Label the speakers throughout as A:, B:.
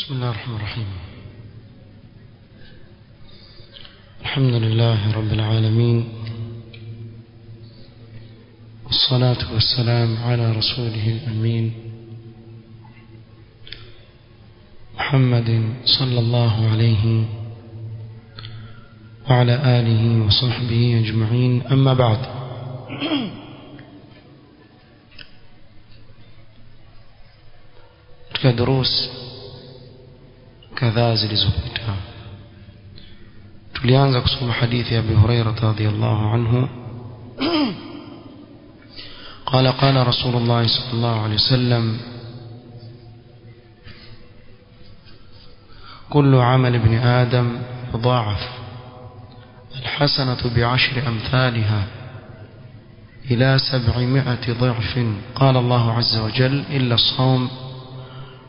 A: بسم الله الرحمن الرحيم. الحمد لله رب العالمين، والصلاة والسلام على رسوله الأمين محمد صلى الله عليه وعلى آله وصحبه أجمعين. أما بعد، دروس kadhaa zilizopita tulianza kusoma hadithi ya Abu Hurairah radhiyallahu anhu قال رسول الله صلى الله عليه وسلم: كل عمل ابن آدم يضاعف، الحسنة ب10 أمثالها إلى 700 ضعف. قال الله عز وجل: إلا الصوم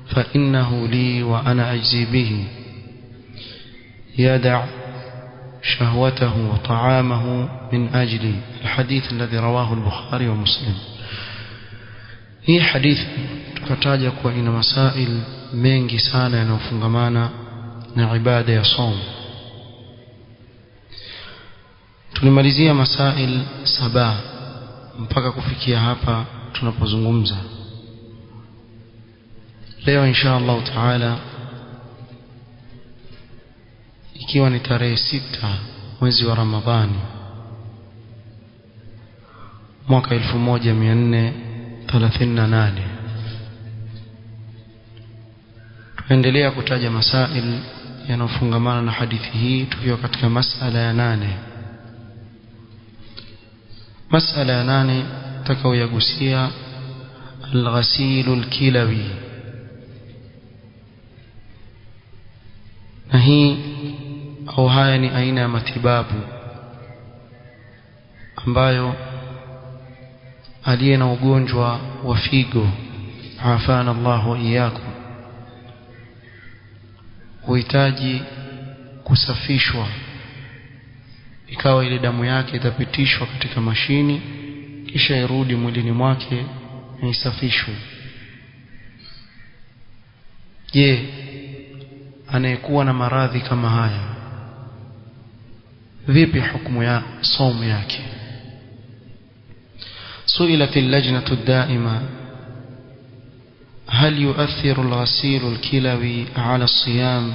A: فإنه لي وأنا أجزي به، يدع شهوته وطعامه من أجلي. الحديث الذي رواه البخاري ومسلم. هي حديث tukataja kuwa ina masail mengi sana yanayofungamana na ibada ya saum. Tulimalizia masail 7 mpaka kufikia hapa tunapozungumza. Leo insha Allah taala, ikiwa ni tarehe 6 mwezi wa Ramadhani mwaka 1438, tuendelea kutaja masail yanayofungamana na hadithi hii, tukiwa katika masala ya 8. Masala ya 8 tutakayoyagusia al-ghasil al-kilawi. Na hii au haya ni aina ya matibabu ambayo aliye na ugonjwa wa figo, afana Allah wa iyyakum, huhitaji kusafishwa, ikawa ile damu yake itapitishwa katika mashini kisha irudi mwilini mwake na isafishwe. Je, anayekuwa na maradhi kama haya, vipi hukumu ya saumu yake? سئلت اللجنة الدائمة: هل يؤثر الغسيل الكلوي على الصيام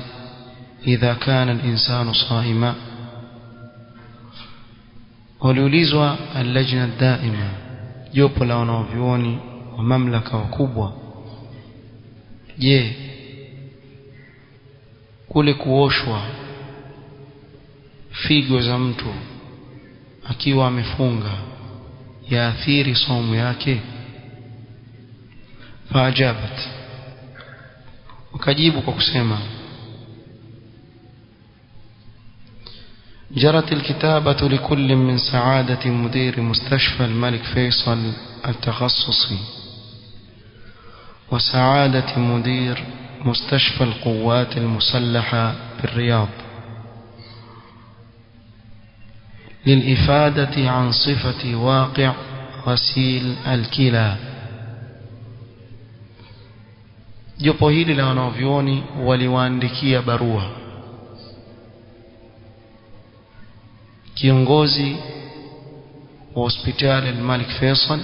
A: إذا كان الإنسان صائما؟ waliulizwa اللجنة الدائمة, jopo la wanavyuoni wa mamlaka wakubwa, je, kule kuoshwa figo za mtu akiwa amefunga yaathiri saumu yake? Faajabat, wakajibu kwa kusema: جرت الكتابة لكل من سعادة مدير مستشفى الملك فيصل التخصصي وسعادة مدير مستشفى القوات المسلحة بالرياض للإفادة عن صفة واقع غسيل الكلى. jopo hili la wanavyuoni waliwaandikia barua kiongozi wa hospitali al-Malik Faisal,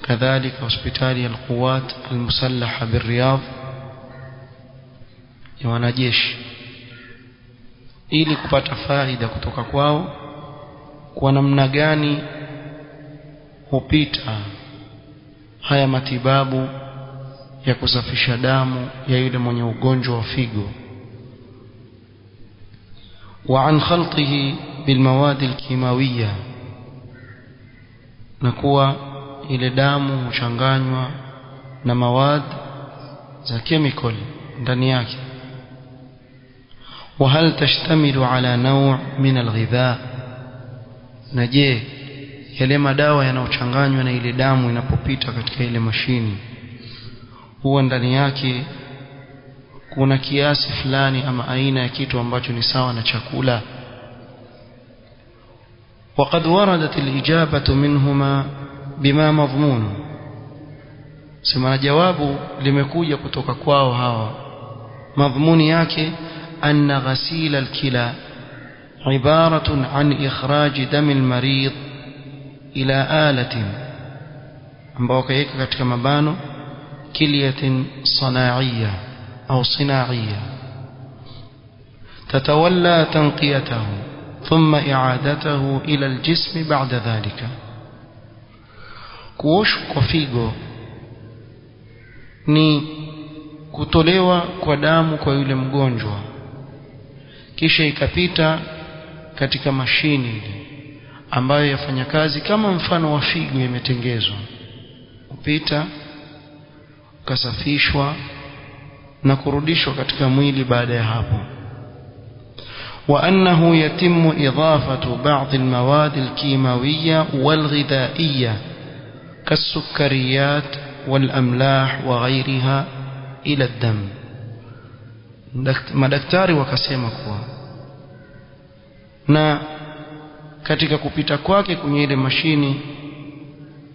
A: kadhalika hospitali ya al-Quwat al-Musallaha bir-Riyadh ya wanajeshi, ili kupata faida kutoka kwao kwa namna gani hupita haya matibabu ya kusafisha damu ya yule mwenye ugonjwa wa figo, wa an khaltihi bil mawad al kimawiyya, na kuwa ile damu huchanganywa na mawad za chemical ndani yake. وهل تشتمل على نوع من الغذاء؟ na je, yale madawa yanayochanganywa na ile damu inapopita katika ile mashini, huwa ndani yake kuna kiasi fulani ama aina ya kitu ambacho ni sawa na chakula? وقد وردت الإجابة منهما بما مضمون. sema jawabu limekuja kutoka kwao hawa madhmuni yake anna ghasil al-kila ibaratun an ikhraj dam al-marid ila alatin, ambao kaweka katika mabano kilyatin sanaiya au sinaiya tatawalla tanqiyatahu thumma i'adatahu ila al-jism ba'da dhalika. Kuoshwa kwa figo ni kutolewa kwa damu kwa yule mgonjwa, kisha ikapita katika mashini ile ambayo yafanya kazi kama mfano wa figo imetengezwa, kupita kasafishwa na kurudishwa katika mwili baada ya hapo. wa annahu yatimmu idafatu ba'd almawad alkimawiyya walghidhaiyya kasukkariyat walamlah wa ghayriha ila ad-dam. Madaktari wakasema kuwa na katika kupita kwake kwenye ile mashini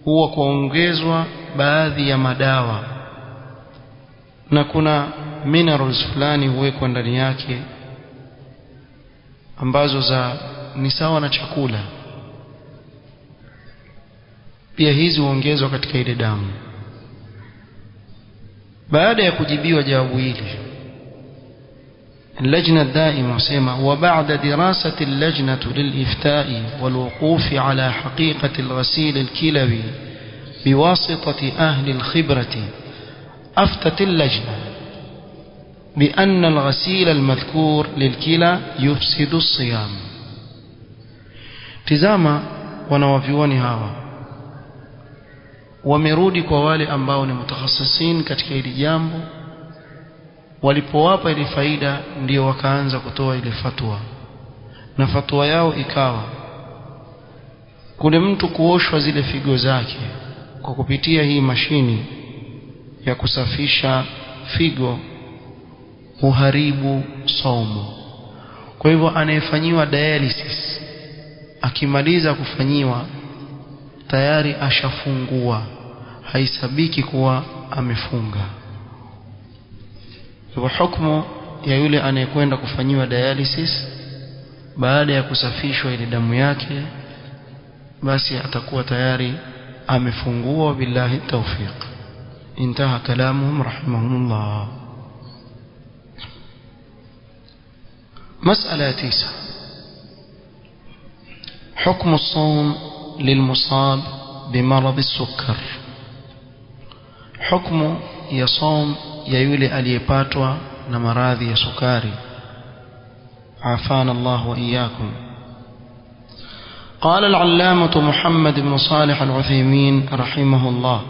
A: huwa kuongezwa baadhi ya madawa, na kuna minerals fulani huwekwa ndani yake ambazo ni sawa na chakula, pia hizi huongezwa katika ile damu. baada ya kujibiwa jawabu hili, اللجنة الدائمة وسيما وبعد دراسة اللجنة للإفتاء والوقوف على حقيقة الغسيل الكلوي بواسطة أهل الخبرة، أفتت اللجنة بأن الغسيل المذكور للكلى يفسد الصيام. تزاما wanawavyuoni hawa wamerudi kwa wale ambao ni mutakhasisin katika hili jambo, walipowapa ile faida ndio wakaanza kutoa ile fatwa, na fatwa yao ikawa kule mtu kuoshwa zile figo zake kwa kupitia hii mashini ya kusafisha figo uharibu saumu. Kwa hivyo anayefanyiwa dialysis akimaliza kufanyiwa tayari ashafungua, haisabiki kuwa amefunga. Kwa hukumu ya yule anayekwenda kufanyiwa dialysis baada ya kusafishwa ile damu yake, basi atakuwa tayari amefungua. Billahi tawfiq. Intaha kalamuhum rahimahumullah. مسألة 9. حكم الصوم للمصاب بمرض السكر. حكم يصوم يولي aliyepatwa na maradhi ya sukari, عافانا الله وإياكم. قال العلامة محمد بن صالح العثيمين رحمه الله: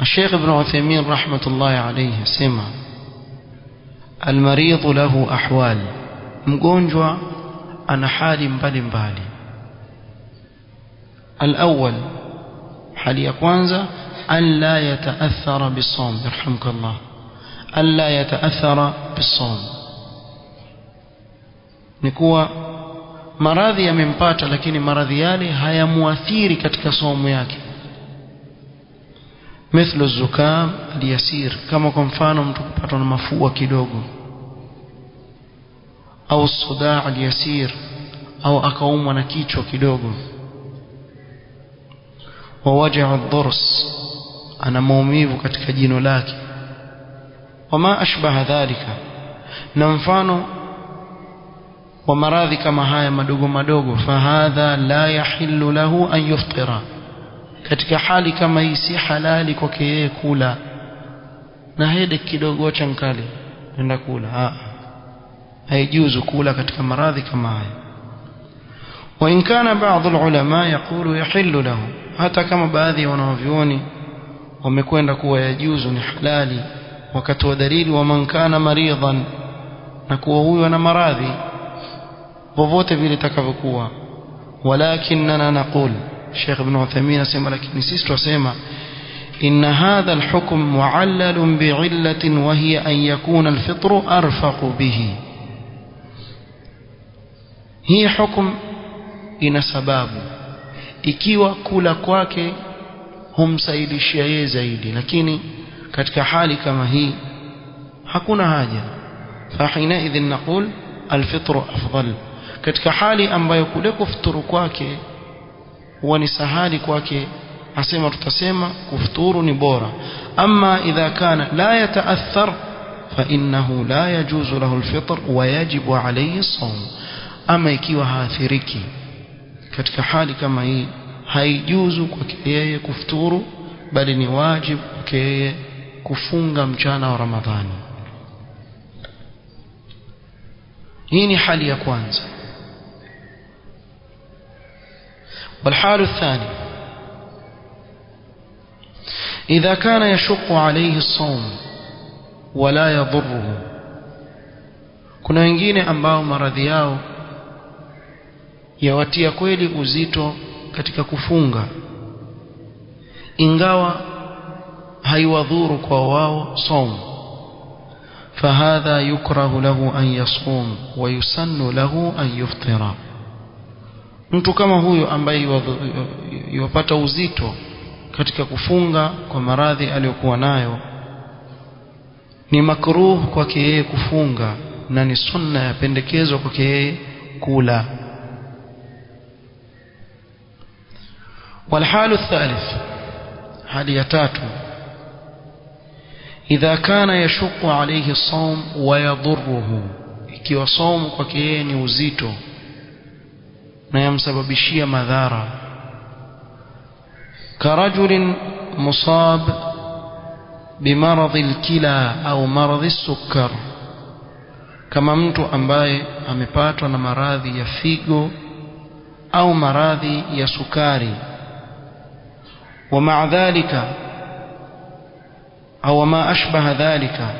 A: الشيخ ابن عثيمين رحمة الله عليه سمع: المريض له أحوال، مgonjwa ana hali mbalimbali. الأول، hali ya kwanza أن لا يتأثر بالصوم، يرحمك الله، أن لا يتأثر بالصوم، nikuwa maradhi yamempata lakini maradhi yale hayamuathiri katika somo yake. مثل الزكام اليسير، kama kwa mfano mtu kupatwa na mafua kidogo, au الصداع اليسير, au akaumwa na kichwa kidogo. ووجع الضرس، ana maumivu katika jino lake. wama ashbaha dhalika, na mfano wa maradhi kama haya madogo madogo. fahadha la yahillu lahu an yuftira, katika hali kama hii si halali kwake yeye kula. na hede kidogo chankali nenda kula, haijuzu kula katika maradhi kama haya. wa in kana baadhi ulama yaqulu yahillu lahu, hata kama baadhi ya wanavyuoni wamekwenda kuwa yajuzu, ni halali, wakati wa dalili wa man kana maridan, na kuwa huyo ana maradhi vovote vile takavyokuwa. walakinna naqul, Sheikh Ibn Uthaymeen asema, lakini sisi tunasema inna hadha alhukm mu'allal bi'illatin wa hiya an yakuna alfitru arfaq bihi. hii hukum ina sababu, ikiwa kula kwake humsaidishia yeye zaidi, lakini katika hali kama hii hakuna haja. Fahina idhin naqul alfitru afdal, katika hali ambayo kule kufuturu kwake huwa ni sahali kwake, asema tutasema kufuturu ni bora. Amma idha kana la yataathar fa innahu la yajuzu lahu alfitr wa yajibu alayhi as-sawm. Ama ikiwa haathiriki katika hali kama hii, haijuzu kwake yeye kufuturu, bali ni wajibu kwake yeye kufunga mchana wa Ramadhani. hii ni hali ya kwanza. والحال الثاني إذا كان يشق عليه الصوم ولا يضره. kuna wengine ambao maradhi yao yawatia kweli uzito katika kufunga, ingawa haiwadhuru kwa wao somo. فهذا يكره له أن يصوم ويسن له أن يفطر. mtu kama huyo ambaye yupata uzito katika kufunga kwa maradhi aliyokuwa nayo, ni makruh kwake yeye kufunga na ni sunna ya pendekezo kwake yeye kula. والحال الثالث hali ya tatu, إذا كان يشق عليه الصوم ويضره. ikiwa somo kwake yeye ni uzito na yamsababishia madhara, كرجل مصاب بمرض الكلى أو مرض السكر, kama mtu ambaye amepatwa na maradhi ya figo au maradhi ya sukari. ومع ذلك أو ما أشبه ذلك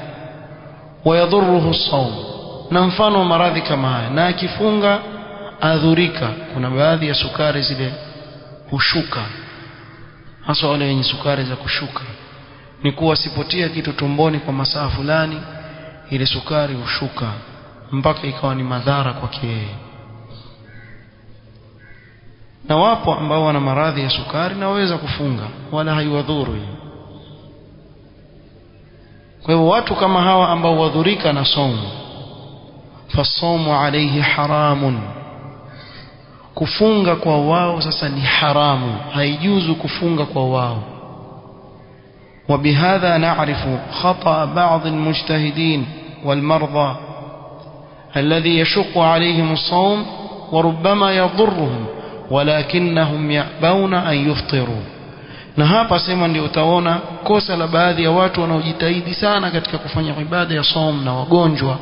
A: ويضره الصوم. na mfano maradhi kama haya, na akifunga adhurika. kuna baadhi ya sukari zile hushuka, hasa wale wenye sukari za kushuka, ni kuwa sipotia kitu tumboni kwa masaa fulani, ile sukari hushuka mpaka ikawa ni madhara kwake yeye. na wapo ambao wana maradhi ya sukari na waweza kufunga wala haiwadhuru. kwa hivyo watu kama hawa ambao wadhurika na somo, fasomu alayhi haramun, kufunga kwa wao sasa ni haramu, haijuzu kufunga kwa wao. وبهذا نعرف خطأ بعض المجتهدين والمرضى الذي يشق عليهم الصوم وربما يضرهم ولكنهم يأبون أن يفطروا. na hapa sema ndio utaona kosa la baadhi ya watu wanaojitahidi sana katika kufanya ibada ya som, na wagonjwa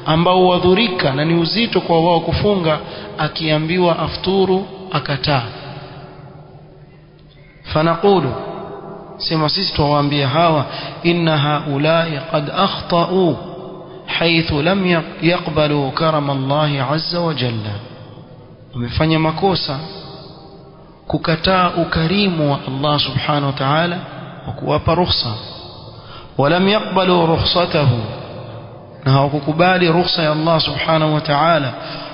A: ambao wadhurika na ni uzito kwa wao kufunga, akiambiwa afturu akataa. fanaqulu, sema sisi tuwaambia hawa, inna haulai qad akhtau haythu lam yaqbalu karam Allah azza wa jalla. wamefanya makosa kukataa ukarimu wa Allah subhanahu wa ta'ala wa kuwapa rukhsa. walam yaqbalu rukhsatahu, na hawakukubali rukhsa ya Allah subhanahu wa ta'ala.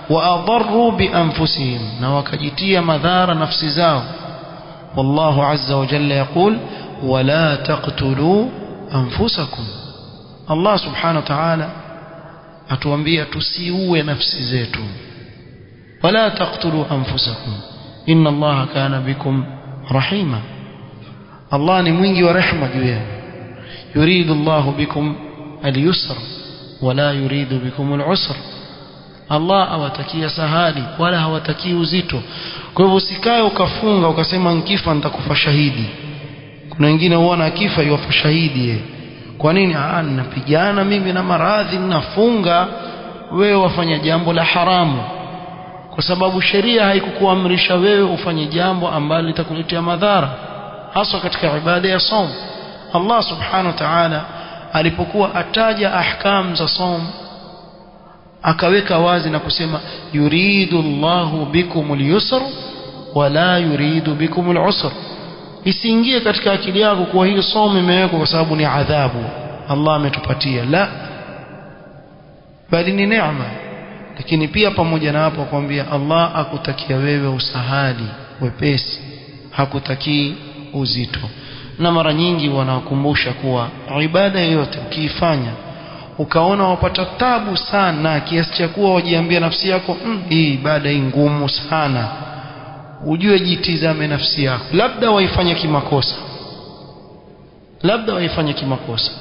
A: wa adarru bi anfusihim, na wakajitia madhara nafsi zao. wallahu azza wa jalla yaqul wala taqtulu anfusakum. Allah subhanahu wa ta'ala atuambia tusiue nafsi zetu. wala taqtulu anfusakum inna Allah kana bikum rahima. Allah ni mwingi wa rehema juu yenu. yuridu Allah bikum al-yusr wala yuridu bikum al-usr. Allah awatakia sahali wala hawatakii uzito. kwa hivyo usikae ukafunga ukasema nikifa nitakufa shahidi. kuna wengine huona akifa yufa shahidi. kwa nini? ninapigana mimi na maradhi ninafunga. wewe wafanya jambo la haramu, kwa sababu sheria haikukuamrisha wewe ufanye jambo ambalo litakuletea madhara, hasa katika ibada ya som. Allah subhanahu wa ta'ala alipokuwa ataja ahkam za som, akaweka wazi na kusema yuridu Allahu bikumul yusr wala yuridu bikumul usr. isiingie katika akili yako kuwa hii somo imewekwa kwa sababu ni adhabu Allah ametupatia, la, bali ni neema. lakini pia pamoja na hapo kwambia Allah akutakia wewe usahali, wepesi, hakutakii uzito. na mara nyingi wanakumbusha kuwa ibada yoyote ukiifanya ukaona wapata tabu sana kiasi cha kuwa wajiambia nafsi yako hii ibada hii ngumu sana, ujue jitizame nafsi yako, labda waifanye kimakosa,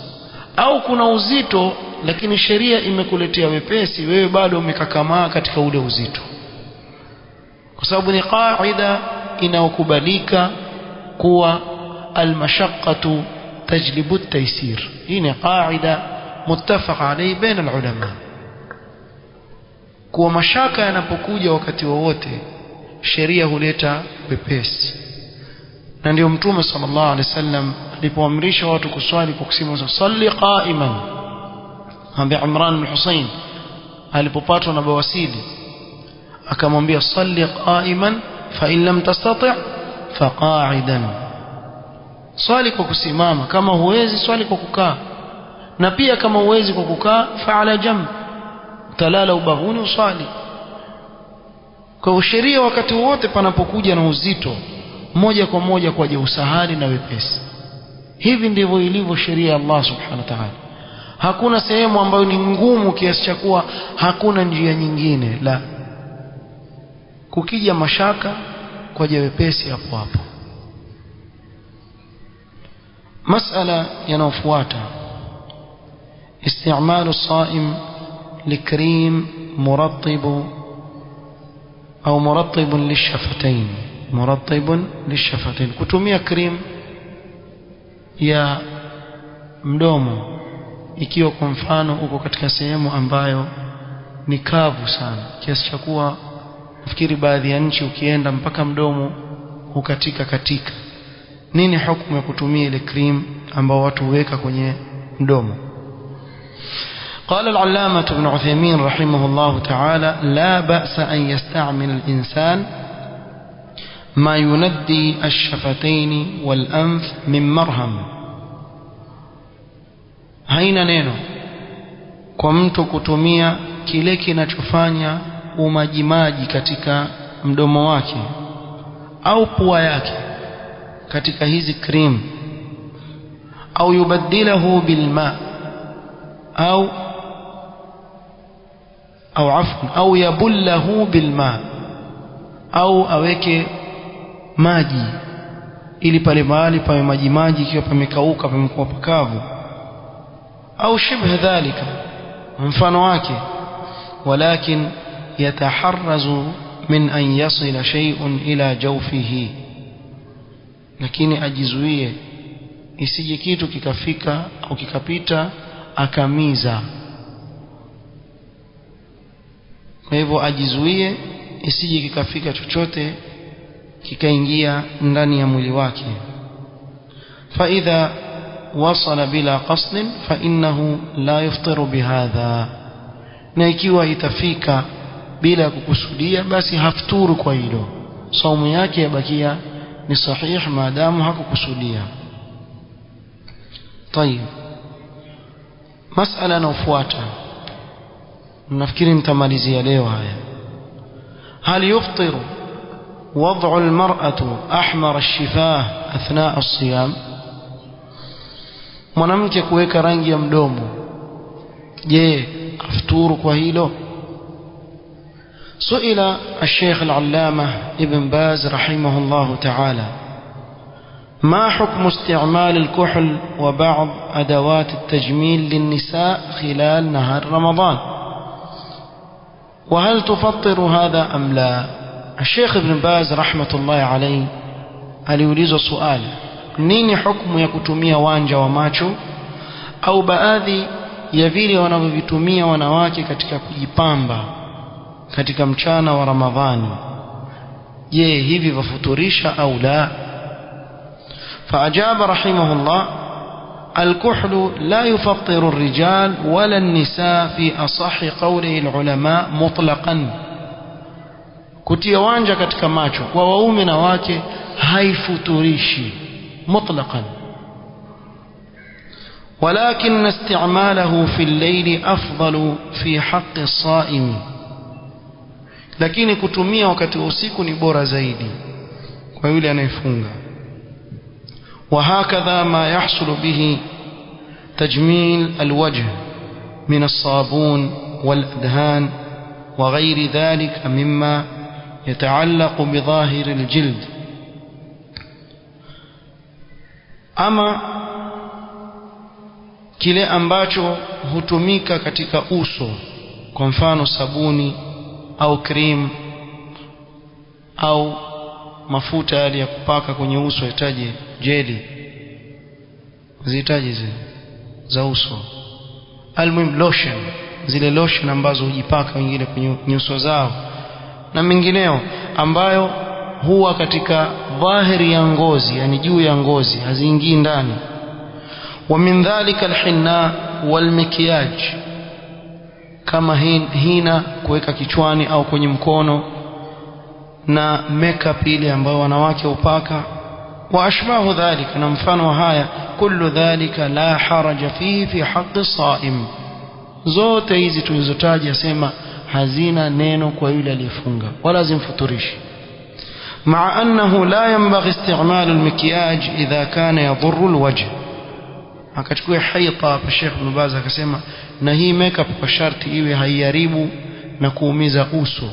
A: au kuna uzito lakini sheria imekuletea wepesi, wewe bado umekakamaa katika ule uzito, kwa sababu ni qaida inayokubalika kuwa almashaqqatu tajlibu at-taysir. Hii ni qaida muttafaq alayhi baina al-ulama, kuwa mashaka yanapokuja wakati wowote sheria huleta wepesi. Na ndio Mtume sallallahu alaihi wasallam alipoamrisha watu kuswali kwa kusema salli qa'iman, ambaye Imran bin Husayn alipopatwa na bawasili akamwambia salli qa'iman fa in lam tastati' fa qa'idan, swali kwa kusimama, kama huwezi swali kwa kukaa, na pia kama huwezi kwa kukaa fa ala jamb, talala ubavuni uswali. Kwa sheria wakati wote panapokuja na uzito, moja kwa moja kwaje usahali na wepesi. Hivi ndivyo ilivyo sheria ya Allah subhanahu wa ta'ala. Hakuna sehemu ambayo ni ngumu kiasi cha kuwa hakuna njia nyingine, la, kukija mashaka kwaje wepesi hapo hapo. Masala yanayofuata, isti'malu as-sa'im likrim murattib au murattib lishafatayn, kutumia cream ya mdomo ikiwa kwa mfano uko katika sehemu ambayo ni kavu sana kiasi cha kuwa nafikiri baadhi ya nchi ukienda mpaka mdomo hukatika. Nini hukumu ya kutumia ile cream ambao watu huweka kwenye mdomo? قال العلامة ابن عثيمين رحمه الله تعالى: لا بأس أن يستعمل الإنسان ما يندي الشفتين والأنف من مرهم. haina neno kwa mtu kutumia kile kinachofanya umajimaji katika mdomo wake au pua yake katika hizi cream, au yubaddilahu bilma au yabullahu bilma, au aweke maji ili pale mahali pawe maji ikiwa pamekauka pamekuwa pakavu, au shibha dhalika, mfano wake. Walakin yataharrazu min an yasila shay'un ila jawfihi, lakini ajizuie isije kitu kikafika au kikapita akamiza. Kwa hivyo ajizuie isije kikafika chochote kikaingia ndani ya mwili wake. Fa idha wasala bila qasd fa innahu la yuftiru bihadha, na ikiwa itafika bila kukusudia basi hafturu kwa hilo, saumu yake yabakia ni sahih maadamu hakukusudia. طيب, masala inayofuata nafikiri nitamalizia leo haya. هل يفطر وضع المرأة أحمر الشفاه أثناء الصيام؟ mwanamke kuweka rangi ya mdomo, je afturu kwa hilo? سئل الشيخ العلامة ابن باز رحمه الله تعالى: ما حكم استعمال الكحل وبعض أدوات التجميل للنساء خلال نهار رمضان، وهل تفطر هذا أم لا؟ الشيخ ابن باز رحمة الله عليه aliulizwa swali, nini hukumu ya kutumia wanja wa macho au baadhi ya vile wanavyovitumia wanawake katika kujipamba katika mchana wa Ramadhani, je hivi vafuturisha au la? فأجاب رحمه الله: الكحل لا يفطر الرجال ولا النساء في أصح قوله العلماء مطلقا. kutia wanja katika macho kwa waume na wake haifuturishi mutlaqan, ولكن استعماله في الليل أفضل في حق الصائم، lakini kutumia wakati wa usiku ni bora zaidi kwa yule anayefunga. وهكذا ما يحصل به تجميل الوجه من الصابون والأدهان وغير ذلك مما يتعلق بظاهر الجلد. أما kile ambacho hutumika katika uso, kwa mfano sabuni au cream au mafuta yale ya kupaka kwenye uso, yataje jeli, zitaje zile za uso, almuhim lotion, zile lotion ambazo hujipaka wengine kwenye nyuso zao na mengineo, ambayo huwa katika dhahiri ya ngozi, yani juu ya ngozi, haziingii ndani. ومن ذلك الحناء والمكياج, kama hina kuweka kichwani au kwenye mkono, na makeup ile ambayo wanawake upaka, واشباه ذلك, na mfano haya. kullu dhalika la haraja fihi fi haqqi as-sa'im, zote hizi tulizotaja sema hazina neno kwa yule aliyefunga wala zimfuturishi. مع أنه لا ينبغي استعمال المكياج إذا كان يضر الوجه. akachukua haita hapa Sheikh Ibn Baz akasema, na hii makeup kwa sharti iwe haiharibu na kuumiza uso.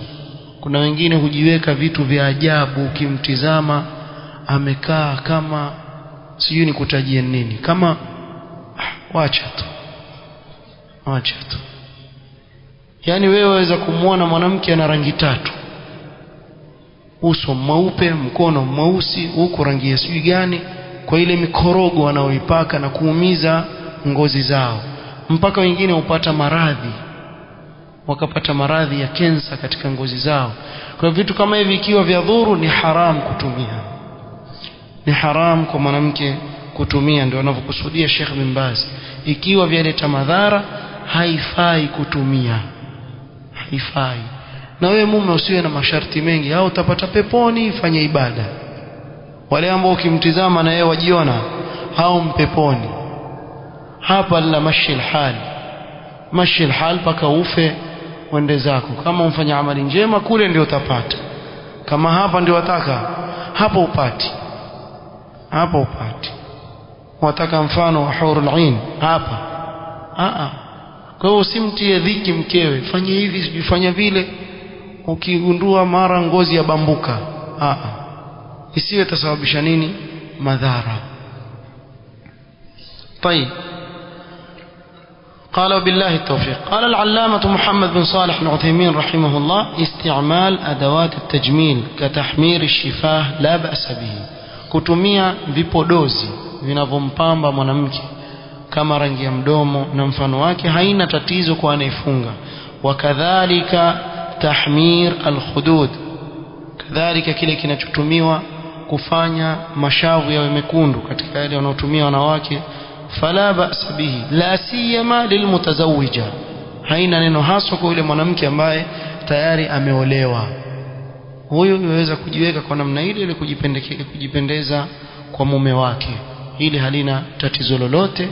A: Kuna wengine hujiweka vitu vya ajabu, ukimtizama amekaa kama sijui nikutajie nini, kama wacha tu. Yani wewe waweza kumuona mwanamke ana rangi tatu, uso mweupe, mkono mweusi, huko rangi ya sijui gani, kwa ile mikorogo wanaoipaka na kuumiza ngozi zao, mpaka wengine upata maradhi, wakapata maradhi ya kensa katika ngozi zao. Kwa vitu kama hivi ikiwa vya dhuru, ni haram kutumia, ni haram kwa mwanamke kutumia. Ndio anavyokusudia Sheikh bin Baz, ikiwa vyaleta madhara haifai kutumia, haifai. Na wewe mume usiwe na masharti mengi, au utapata peponi, fanya ibada. Wale ambao ukimtizama na yeye wajiona hao mpeponi, hapa la mashi alhal paka ufe wende zako. Kama umfanya amali njema kule ndio utapata, kama hapa ndio wataka, hapo upati. Wataka mfano wa hurul ain hapa, kwa hiyo usimtie dhiki mkewe, fanya hivi sijifanya vile, ukigundua mara ngozi ya bambuka, isiwe tasababisha nini madhara. طيب قال وبالله التوفيق. قال العلامة محمد بن صالح العثيمين رحمه الله: استعمال أدوات التجميل كتحمير الشفاه لا بأس به. kutumia vipodozi vinavyompamba mwanamke kama rangi ya mdomo na mfano wake haina tatizo kwa anayefunga. Wakadhalika tahmir alkhudud, kadhalika kile kinachotumiwa kufanya mashavu yawe mekundu katika yale wanaotumia wanawake, fala ba'sa bihi la siyama lilmutazawwija, haina neno haswa kwa yule mwanamke ambaye tayari ameolewa. Huyo yaweza kujiweka kwa namna ile ili kujipendeza kwa mume wake, ili halina tatizo lolote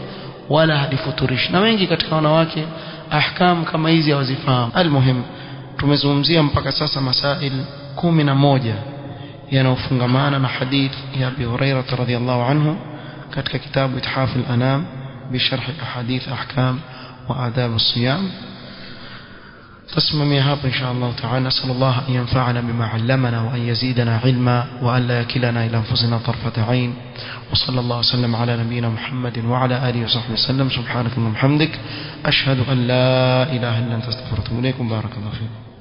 A: wala halifuturishi. Na wengi katika wanawake ahkam kama hizi hawazifahamu. Almuhim, tumezungumzia mpaka sasa masail 11 yanayofungamana na hadith ya Abi Hurairah radhiyallahu anhu katika kitabu Ithaf al-Anam bisharh ahadith ahkam wa adab as-siyam. تسممي هذا إن شاء الله تعالى. نسأل الله أن ينفعنا بما علمنا وأن يزيدنا علما وأن لا يكلنا إلى أنفسنا طرفة عين. وصلى الله وسلم على نبينا محمد وعلى آله وصحبه وسلم. سبحانك اللهم وبحمدك، أشهد أن لا إله إلا أنت، أستغفرك وأتوب إليك. بارك الله فيكم.